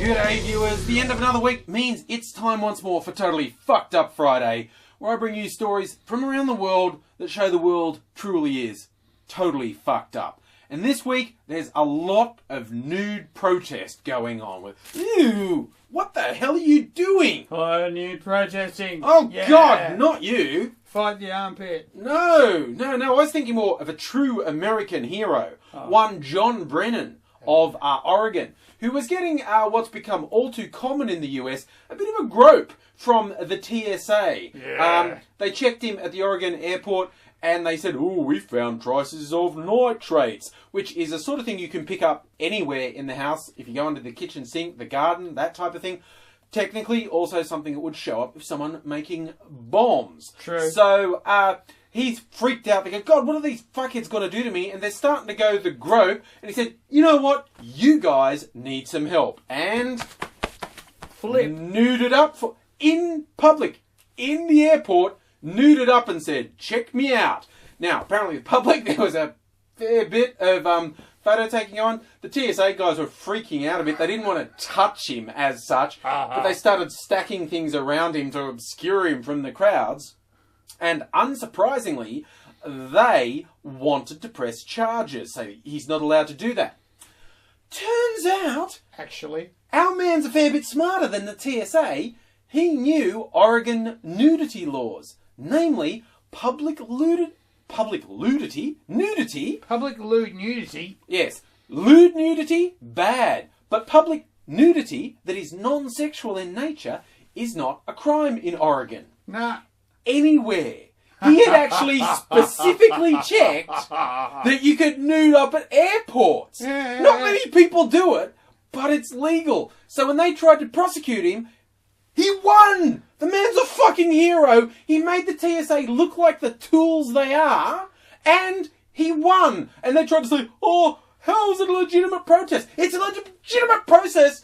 G'day viewers, the end of another week means it's time once more for Totally Fucked Up Friday, where I bring you stories from around the world that show the world truly is totally fucked up. And this week, there's a lot of nude protest going on with, ew, what the hell are you doing? Oh, nude protesting. Oh Yeah. God, not you. Fight the armpit. No, I was thinking more of a true American hero, one John Brennan of Oregon, who was getting what's become all too common in the US, a bit of a grope from the TSA. Yeah. They checked him at the Oregon airport and they said, oh, we found traces of nitrates, which is a sort of thing you can pick up anywhere in the house. If you go under the kitchen sink, the garden, that type of thing. Technically, also something that would show up with someone making bombs. True. So, he's freaked out. They go, God, what are these fuckheads going to do to me? And they're starting to go the grope. And he said, you know what? You guys need some help. And nuded up in public, in the airport, nuded up and said, check me out. Now, apparently the public, there was a fair bit of photo taking on. The TSA guys were freaking out a bit. They didn't want to touch him as such, but they started stacking things around him to obscure him from the crowds. And unsurprisingly, they wanted to press charges, so he's not allowed to do that. Turns out, Actually. our man's a fair bit smarter than the TSA. He knew Oregon nudity laws, namely public lewd nudity. Yes, lewd nudity, bad, but public nudity that is non-sexual in nature is not a crime in Oregon. Nah. Anywhere. He had actually specifically checked that you could nude up at airports. Yeah. Not many people do it, but it's legal. So when they tried to prosecute him, he won! The man's a fucking hero. He made the TSA look like the tools they are, and he won. And they tried to say, oh, how is it a legitimate protest? It's a legitimate process.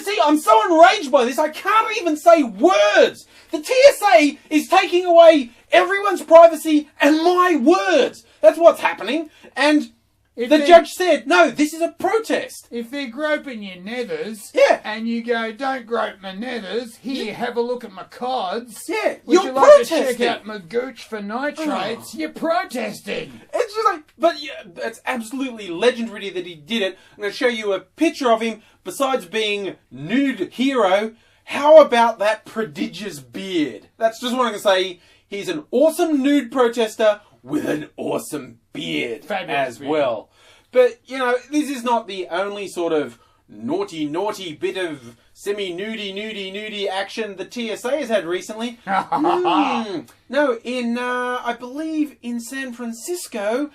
See, I'm so enraged by this, I can't even say words. The TSA is taking away everyone's privacy and my words. That's what's happening. And the judge said, no, this is a protest. If they're groping your nethers, Yeah. and you go, don't grope my nethers, here, have a look at my cods. Yeah, Would you're you like to protesting. check out my gooch for nitrates? You're protesting. It's just like, but yeah, it's absolutely legendary that he did it. I'm going to show you a picture of him. Besides being nude hero, how about that prodigious beard? That's just what I'm going to say. He's an awesome nude protester with an awesome beard Fabulous as beard. well. But, you know, this is not the only sort of naughty bit of semi-nudie action the TSA has had recently. No, in, I believe in San Francisco,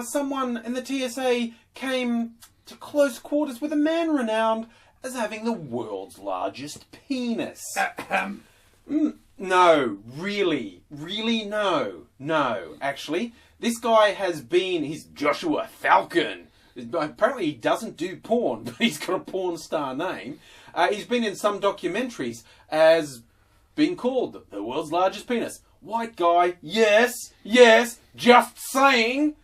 someone in the TSA came to close quarters with a man renowned as having the world's largest penis. No, really no. Actually, this guy he's Joshua Falcon. Apparently he doesn't do porn, but he's got a porn star name. He's been in some documentaries as being called the world's largest penis. White guy, yes, just saying.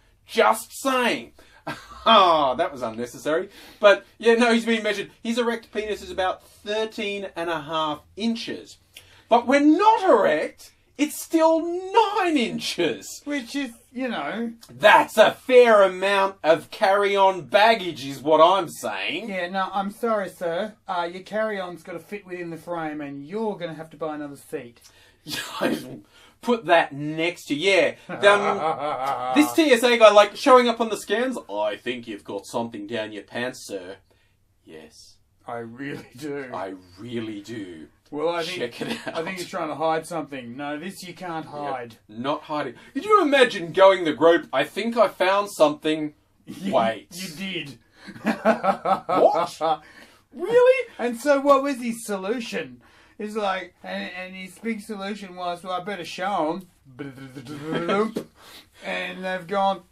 Oh, that was unnecessary. But, yeah, no, he's been measured. His erect penis is about 13.5 inches. But when not erect, it's still 9 inches. Which is, you know. That's a fair amount of carry-on baggage is what I'm saying. Yeah, no, I'm sorry, sir. Your carry-on's got to fit within the frame and you're going to have to buy another seat. Put that next to, yeah. This TSA guy, like, showing up on the scans, I think you've got something down your pants, sir. Yes. I really do. I really do. Well, I Check it out. I think he's trying to hide something. No, this you can't hide. Yep, not hiding. Could you imagine going the grope, I think I found something. Wait. You did. What? Really? And so what was his solution? It's like, and his big solution was, well, I better show him. And they've gone,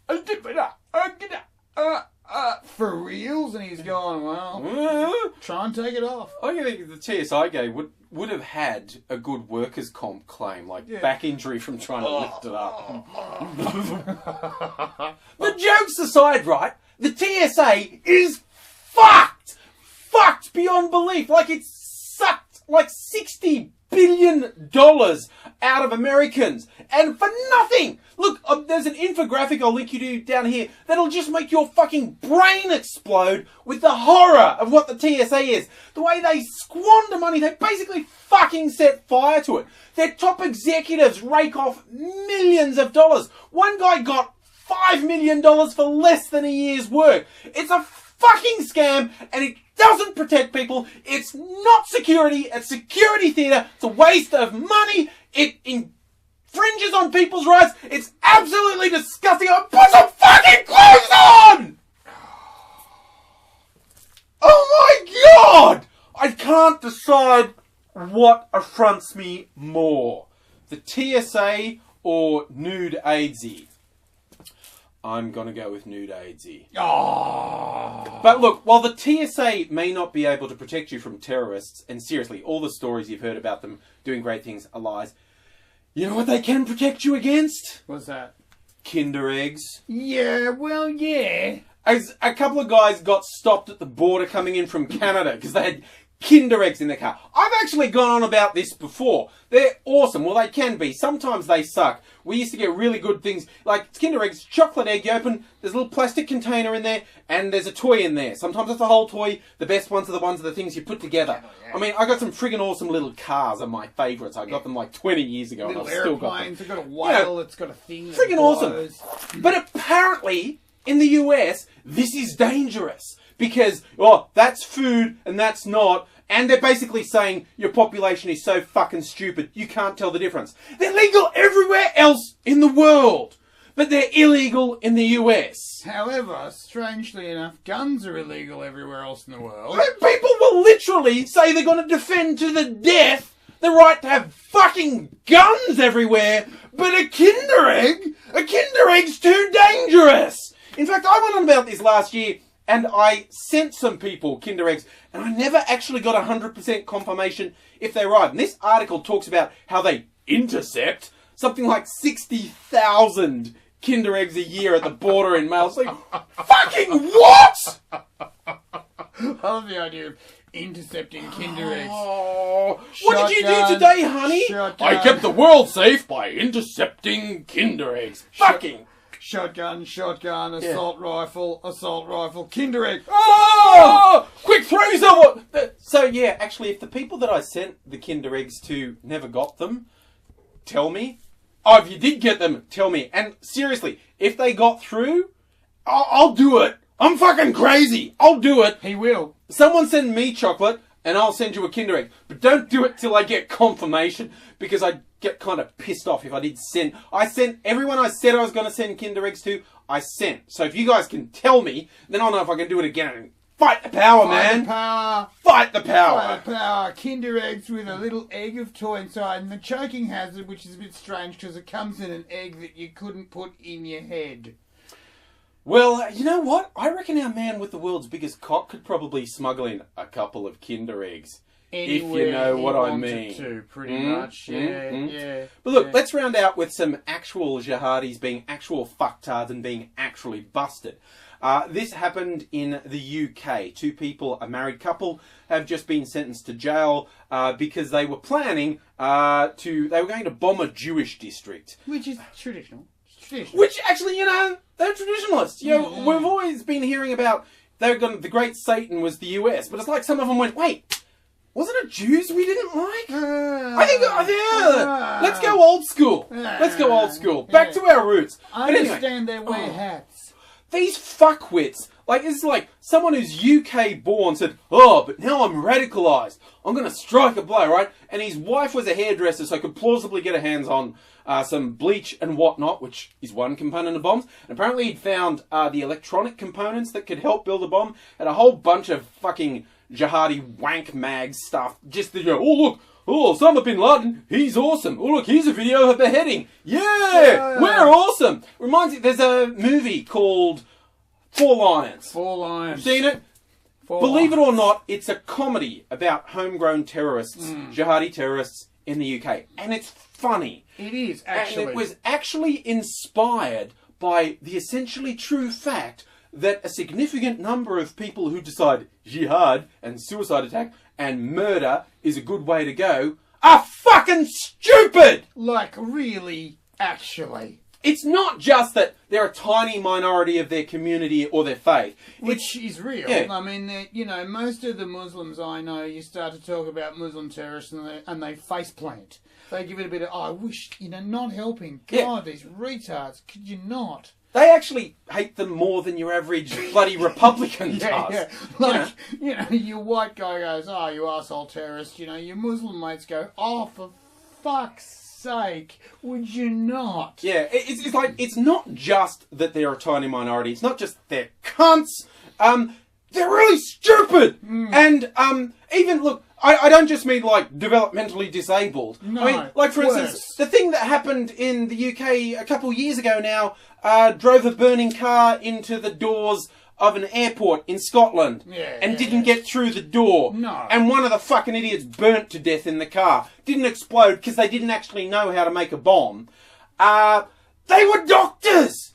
for reals? And he's gone, well, try and take it off. I think the TSI guy would have had a good workers' comp claim, like back injury from trying to lift it up. But jokes aside, right, the TSA is fucked! fucked beyond belief. Like, it's sucked like $60 billion out of Americans. And for nothing. Look, there's an infographic I'll link you to down here that'll just make your fucking brain explode with the horror of what the TSA is. The way they squander money, they basically fucking set fire to it. Their top executives rake off millions of dollars. One guy got $5 million for less than a year's work. It's a fucking scam, and it doesn't protect people. It's not security. It's security theatre. It's a waste of money. It infringes on people's rights. It's absolutely disgusting. I'll put some fucking clothes on! Oh my god! I can't decide what affronts me more. The TSA or Nude AIDSy. I'm going to go with Nude AIDSy. Oh. But look, while the TSA may not be able to protect you from terrorists, and seriously, all the stories you've heard about them doing great things are lies, you know what they can protect you against? What's that? Kinder eggs. Yeah, well, yeah. As a couple of guys got stopped at the border coming in from Canada because they had Kinder eggs in their car. I've actually gone on about this before. They're awesome. Well, they can be. Sometimes they suck. We used to get really good things like Kinder eggs, chocolate egg. You open, there's a little plastic container in there, and there's a toy in there. Sometimes it's a whole toy. The best ones are the things you put together. I mean, I got some friggin' awesome little cars are my favourites. I got them like 20 years ago, Little and I've still got them. airplanes, they've got a whale, it's got a thing that Friggin' awesome. blows. But apparently, in the US, this is dangerous. Because, oh, that's food and that's not. And they're basically saying your population is so fucking stupid, you can't tell the difference. They're legal everywhere else in the world. But they're illegal in the US. However, strangely enough, guns are illegal everywhere else in the world. People will literally say they're going to defend to the death the right to have fucking guns everywhere. But a Kinder Egg's too dangerous. In fact, I went on about this last year. And I sent some people Kinder Eggs, and I never actually got 100% confirmation if they arrived. And this article talks about how they intercept something like 60,000 Kinder Eggs a year at the border in mail. It's like, fucking what? I love the idea of intercepting Kinder Eggs. Oh, what did you do today, honey? Shotgun. I kept the world safe by intercepting Kinder Eggs. Fucking... Shotgun, assault rifle, Kinder Egg. Oh! Quick, throw yourself on! So, yeah, actually, if the people that I sent the Kinder Eggs to never got them, tell me. Oh, if you did get them, tell me. And seriously, if they got through, I'll do it. I'm fucking crazy. I'll do it. He will. Someone send me chocolate, and I'll send you a Kinder Egg. But don't do it till I get confirmation, because I get kind of pissed off if I did send. I sent everyone I said I was going to send Kinder Eggs to, I sent. So if you guys can tell me, then I'll know if I can do it again. Fight the power, man. Fight the power. Fight the power. Kinder Eggs with a little egg of toy inside, and the choking hazard, which is a bit strange because it comes in an egg that you couldn't put in your head. Well, you know what? I reckon our man with the world's biggest cock could probably smuggle in a couple of Kinder Eggs. Anywhere if you know what I wanted mean. to, pretty much. Yeah. But look, let's round out with some actual jihadis being actual fucktards and being actually busted. This happened in the UK. Two people, a married couple, have just been sentenced to jail because they were planning they were going to bomb a Jewish district. Which is traditional. Which actually, you know, they're traditionalists. You know, we've always been hearing about the great Satan was the US, but it's like some of them went, wait, wasn't it Jews we didn't like? I think, let's go old school. Let's go old school. Back to our roots. I understand they wear hats. These fuckwits, like, it's like someone who's UK born said, oh, but now I'm radicalised. I'm going to strike a blow, right? And his wife was a hairdresser, so could plausibly get her hands on some bleach and whatnot, which is one component of bombs. And apparently he'd found the electronic components that could help build a bomb, and a whole bunch of fucking jihadi wank mag stuff. Just to go, oh, look, oh, Osama bin Laden, he's awesome. Oh, look, here's a video of the heading. Yeah, we're awesome. Reminds me, there's a movie called Four Lions. Four Lions. Seen it? Believe it or not, it's a comedy about homegrown terrorists, jihadi terrorists in the UK. And it's funny. It is, actually. And it was actually inspired by the essentially true fact that a significant number of people who decide jihad and suicide attack and murder is a good way to go are fucking stupid! Like, really, actually. It's not just that they're a tiny minority of their community or their faith. Which is real. Yeah. I mean, most of the Muslims I know, you start to talk about Muslim terrorists and they faceplant. They give it a bit of, I wish, not helping. God, these retards, could you not? They actually hate them more than your average bloody Republican does. Yeah. Like, your white guy goes, oh, you arsehole terrorist. Your Muslim mates go, oh, for fuck's sake, would you not? Yeah, it's like, it's not just that they're a tiny minority. It's not just they're cunts. They're really stupid. And even, look, I don't just mean, like, developmentally disabled. No, I mean, like, for instance, the thing that happened in the UK a couple years ago now, drove a burning car into the doors of an airport in Scotland and didn't get through the door. No. And one of the fucking idiots burnt to death in the car. Didn't explode because they didn't actually know how to make a bomb. They were doctors!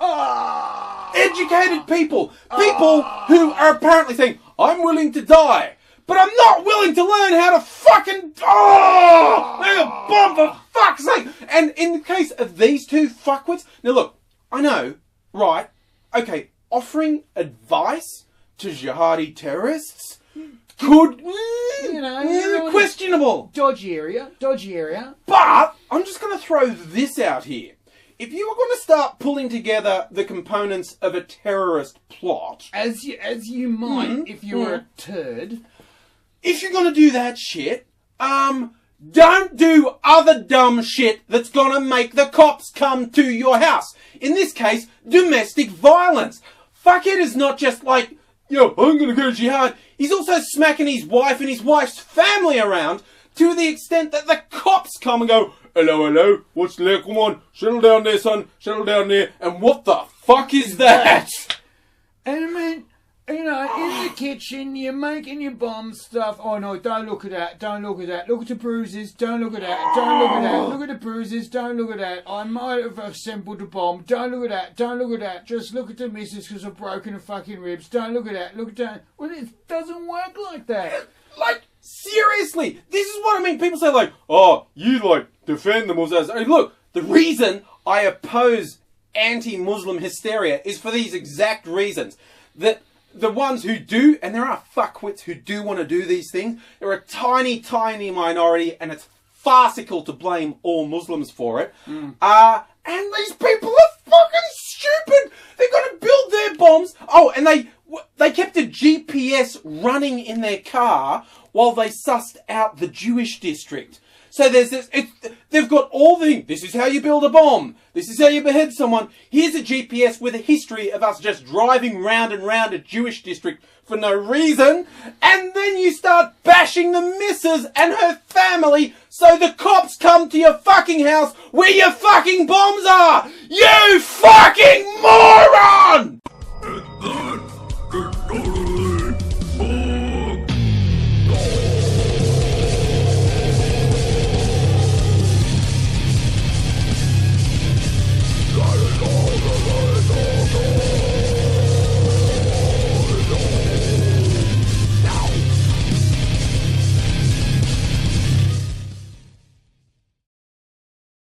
Educated people! People who are apparently saying, I'm willing to die, but I'm not willing to learn how to fucking... make a bomb for fuck's sake! And in the case of these two fuckwits... Now look, I know, right, okay, offering advice to jihadi terrorists could... questionable. Dodgy area. But I'm just going to throw this out here. If you were going to start pulling together the components of a terrorist plot... As you might if you were a turd... If you're going to do that shit, don't do other dumb shit that's going to make the cops come to your house. In this case, domestic violence. Fuckhead is not just like, yo, I'm going to go jihad. He's also smacking his wife and his wife's family around to the extent that the cops come and go, hello, what's there? Come on, settle down there, son, settle down there. And what the fuck is that? And I mean, in the kitchen, you're making your bomb stuff. Oh no, don't look at that, look at the bruises, don't look at that, look at the bruises, don't look at that. I might have assembled a bomb, don't look at that, just look at the missus because I've broken the fucking ribs, don't look at that. Well, it doesn't work like that. Like, seriously, this is what I mean. People say like, oh, you like defend the Muslims. I mean, look, the reason I oppose anti-Muslim hysteria is for these exact reasons. That the ones who do, and there are fuckwits who do want to do these things, they're a tiny, tiny minority, and it's farcical to blame all Muslims for it. And these people are fucking stupid. They're going to build their bombs. Oh, and they kept a GPS running in their car while they sussed out the Jewish district. So there's this, they've got all the, this is how you build a bomb. This is how you behead someone. Here's a GPS with a history of us just driving round and round a Jewish district for no reason. And then you start bashing the missus and her family so the cops come to your fucking house where your fucking bombs are. You fucking moron!